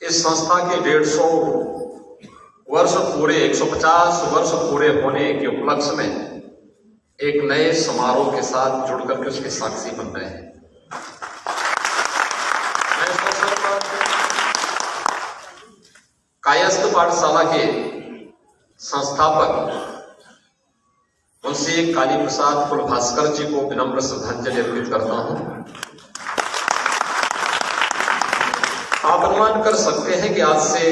इस संस्था के 150 वर्ष पूरे 150 वर्ष पूरे होने के उपलक्ष्य में एक नए समारोह के साथ जुड़ करके उसके साक्षी बन रहे हैं। मैं इस अवसर पर कायस्थ पाठशाला के संस्थापक मुंशी काली प्रसाद कुलभास्कर जी को विनम्र श्रद्धांजलि अर्पित करता हूं। आप अनुमान कर सकते हैं कि आज से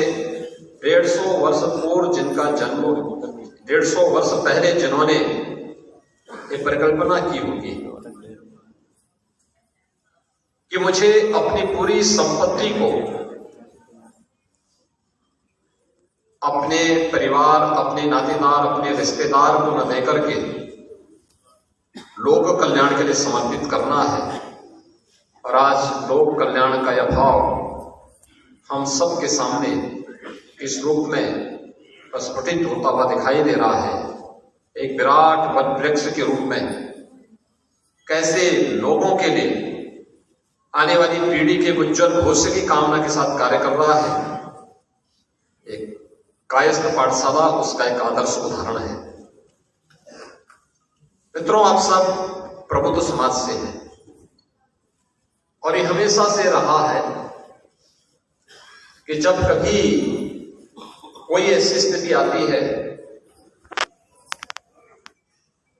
150 वर्ष पूर्व जिनका जन्म 150 वर्ष पहले जिन्होंने ये परिकल्पना की होगी कि मुझे अपनी पूरी संपत्ति को अपने परिवार, अपने नातेदार, अपने रिश्तेदार को न देकर के लोक कल्याण के लिए समर्पित करना है। और आज लोक कल्याण का यह भाव हम सब के सामने इस रूप में प्रस्फुटित होता हुआ दिखाई दे रहा है। एक विराट वन वृक्ष के रूप में कैसे लोगों के लिए आने वाली पीढ़ी के उज्जवल भविष्य की कामना के साथ कार्य कर रहा है। एक कायस्थ पाठशाला उसका एक आदर्श उदाहरण है। मित्रों, आप सब प्रबुद्ध समाज से हैं और ये हमेशा से रहा है कि जब कभी कोई ऐसी स्थिति आती है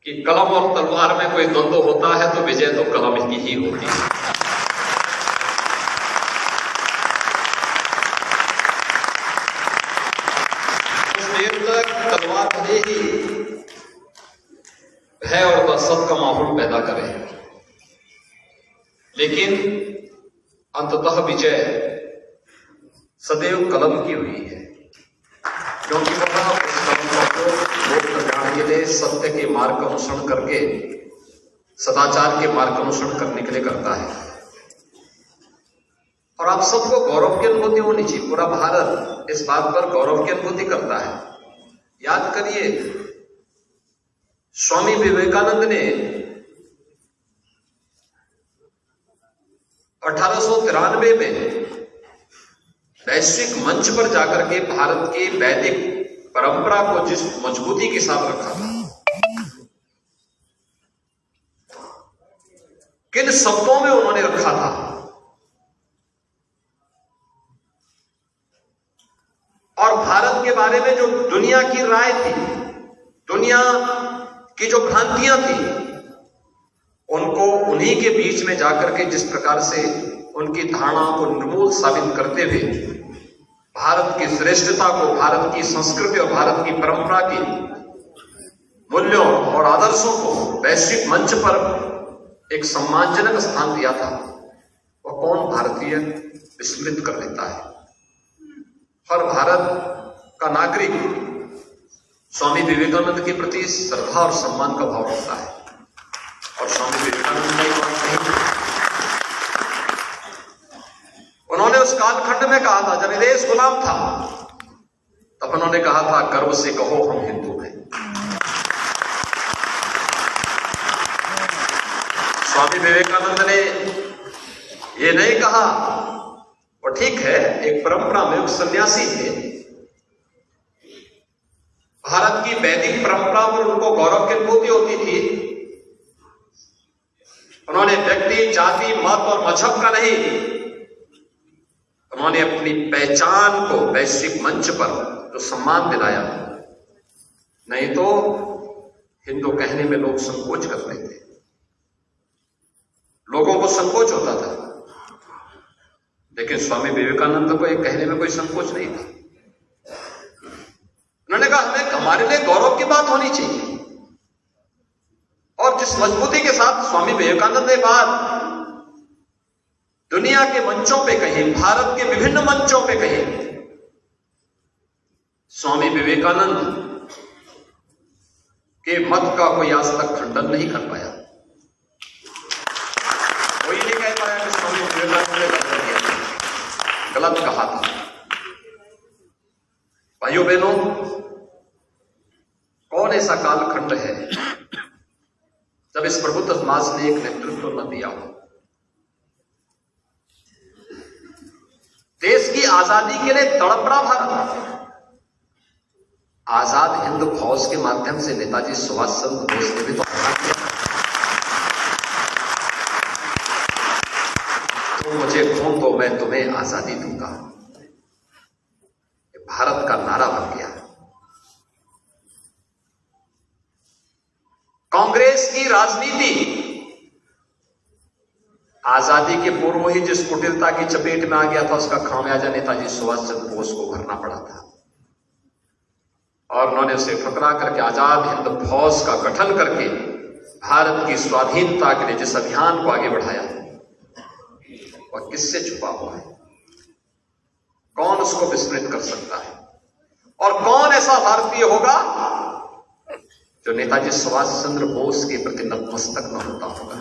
कि कलम और तलवार में कोई द्वंद्व होता है तो विजय तो कलम की ही होती है। कुछ देर तक तलवार भले ही भय और दहशत का माहौल पैदा करे, लेकिन अंततः विजय सदैव कलम की हुई है, क्योंकि वह उस कलम का उपयोग लोक कल्याण के लिए, सत्य के मार्ग का अनुसरण करके, सदाचार के मार्ग का अनुसरण करने के लिए करता है। और आप सबको गौरव की अनुभूति होनी चाहिए। पूरा भारत इस बात पर गौरव की अनुभूति करता है। याद करिए, स्वामी विवेकानंद ने 1893 में वैश्विक मंच पर जाकर के भारत के वैदिक परंपरा को जिस मजबूती के साथ रखा था, किन शब्दों में उन्होंने रखा था, और भारत के बारे में जो दुनिया की राय थी, दुनिया की जो भ्रांतियां थी, उनको उन्हीं के बीच में जाकर के जिस प्रकार से उनकी धारणा को निर्मूल साबित करते हुए भारत की श्रेष्ठता को, भारत की संस्कृति और भारत की परंपरा की मूल्यों और आदर्शों को वैश्विक मंच पर एक सम्मानजनक स्थान दिया था, वह कौन भारतीय विस्मृत कर लेता है। हर भारत का नागरिक स्वामी विवेकानंद के प्रति श्रद्धा और सम्मान का भाव रखता है। और स्वामी विवेकानंद ने एक बात कही, उन्होंने उस कालखंड में कहा था जब देश गुलाम था, तब उन्होंने कहा था, गर्व से कहो हम हिंदू हैं। स्वामी विवेकानंद ने ये नहीं कहा, और ठीक है, एक परंपरा में सन्यासी थे, भारत की वैदिक परंपरा पर उनको गौरव की अनुभूति होती थी। उन्होंने व्यक्ति, जाति, मत और मजहब का नहीं, उन्होंने अपनी पहचान को वैश्विक मंच पर जो सम्मान दिलाया। नहीं तो हिंदू कहने में लोग संकोच कर रहे थे, लोगों को संकोच होता था, लेकिन स्वामी विवेकानंद को ये कहने में कोई संकोच नहीं था। उन्होंने कहा, हमें हमारे लिए गौरव की बात होनी चाहिए। और जिस मजबूती के साथ स्वामी विवेकानंद ने बात दुनिया के मंचों पे कही, भारत के विभिन्न मंचों पे कही, स्वामी विवेकानंद के मत का कोई आज तक खंडन नहीं कर पाया। कोई नहीं कह पाया कि स्वामी विवेकानंद ने गलत कहा था। भाइयों बहनों, कौन ऐसा कालखंड है जब इस प्रबुद्ध समाज ने एक नेतृत्व न दिया हो? देश की आजादी के लिए तड़प रहा भारत। आजाद हिंद फौज के माध्यम से नेताजी सुभाष चंद्र बोस ने भी तो आजाद किया। तुम मुझे खून दो, मैं तुम्हें आजादी दूंगा, ये भारत का नारा बन गया। कांग्रेस की राजनीति आजादी के पूर्व ही जिस कुटिलता की चपेट में आ गया था, उसका खामियाजा नेताजी सुभाष चंद्र बोस को भरना पड़ा था। और उन्होंने उसे ठुकरा करके आजाद हिंद फौज का गठन करके भारत की स्वाधीनता के लिए जिस अभियान को आगे बढ़ाया, वह किससे छुपा हुआ है? कौन उसको विस्मृत कर सकता है? और कौन ऐसा भारतीय होगा जो नेताजी सुभाष चंद्र बोस के प्रति नतमस्तक न होता होगा?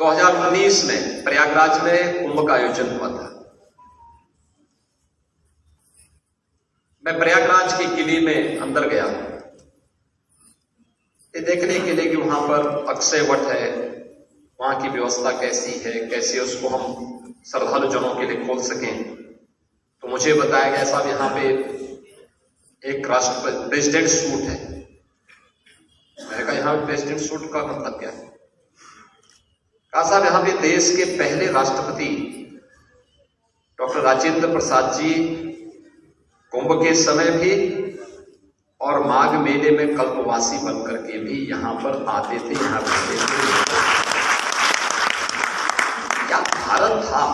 2019 में प्रयागराज में कुंभ का आयोजन हुआ था। मैं प्रयागराज के किले में अंदर गया ये देखने के लिए कि वहां पर अक्षय वट है, वहां की व्यवस्था कैसी है, कैसे उसको हम श्रद्धालु जनों के लिए खोल सकें। तो मुझे बताया गया साहब यहां पे एक राष्ट्रपति प्रेसिडेंट सूट है। मैंने कहा यहां प्रेसिडेंट सूट का मतलब क्या है? कहा साहब यहां पे देश के पहले राष्ट्रपति डॉक्टर राजेंद्र प्रसाद जी कुंभ के समय भी और माघ मेले में कल्पवासी बनकर के भी यहां पर आते थे, यहां रहते थे। क्या भारत था?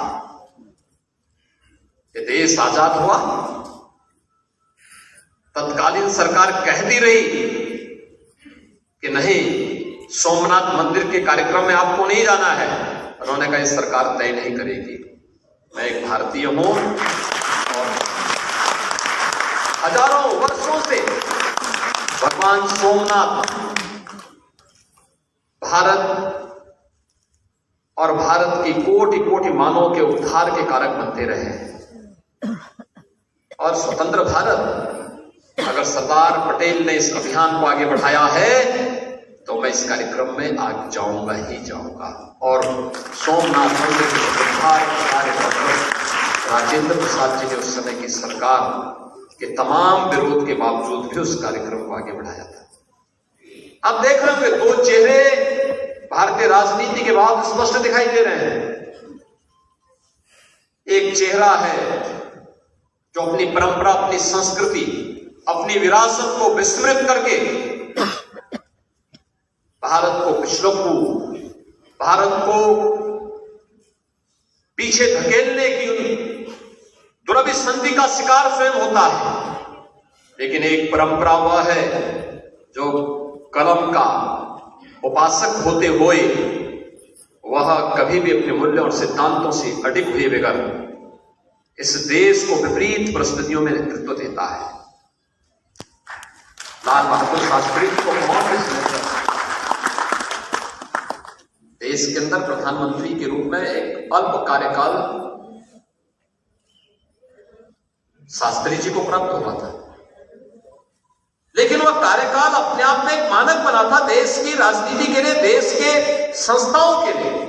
ये देश आजाद हुआ, तत्कालीन सरकार कहती रही कि नहीं, सोमनाथ मंदिर के कार्यक्रम में आपको नहीं जाना है। उन्होंने कहा इस सरकार तय नहीं करेगी, मैं एक भारतीय हूं और हजारों वर्षों से भगवान सोमनाथ भारत और भारत की कोटि कोटि मानवों के उद्धार के कारक बनते रहे। और स्वतंत्र भारत, अगर सरदार पटेल ने इस अभियान को आगे बढ़ाया है तो मैं इस कार्यक्रम में आज जाऊंगा ही जाऊंगा। और सोमनाथ मंदिर के उद्धार कार्य डॉक्टर राजेंद्र प्रसाद जी ने उस समय की सरकार के तमाम विरोध के बावजूद भी उस कार्यक्रम को आगे बढ़ाया था। अब देख रहे होंगे दो चेहरे भारतीय राजनीति के बाद स्पष्ट दिखाई दे रहे हैं। एक चेहरा है जो अपनी परंपरा, अपनी संस्कृति, अपनी विरासत को विस्मृत करके भारत को पिछड़कू, भारत को पीछे धकेलने की दुरभिसंधि का शिकार स्वयं होता है। लेकिन एक परंपरा वह है जो कलम का उपासक होते हुए वह कभी भी अपने मूल्य और सिद्धांतों से अडिग हुए बगैर इस देश को विपरीत परिस्थितियों में नेतृत्व देता है। लाल बहादुर शास्त्री को कौन विस्मृत? देश के अंदर प्रधानमंत्री के रूप में एक अल्प कार्यकाल शास्त्री जी को प्राप्त हुआ था, लेकिन वह कार्यकाल अपने आप में एक मानक बना था देश की राजनीति के लिए, देश के संस्थाओं के लिए।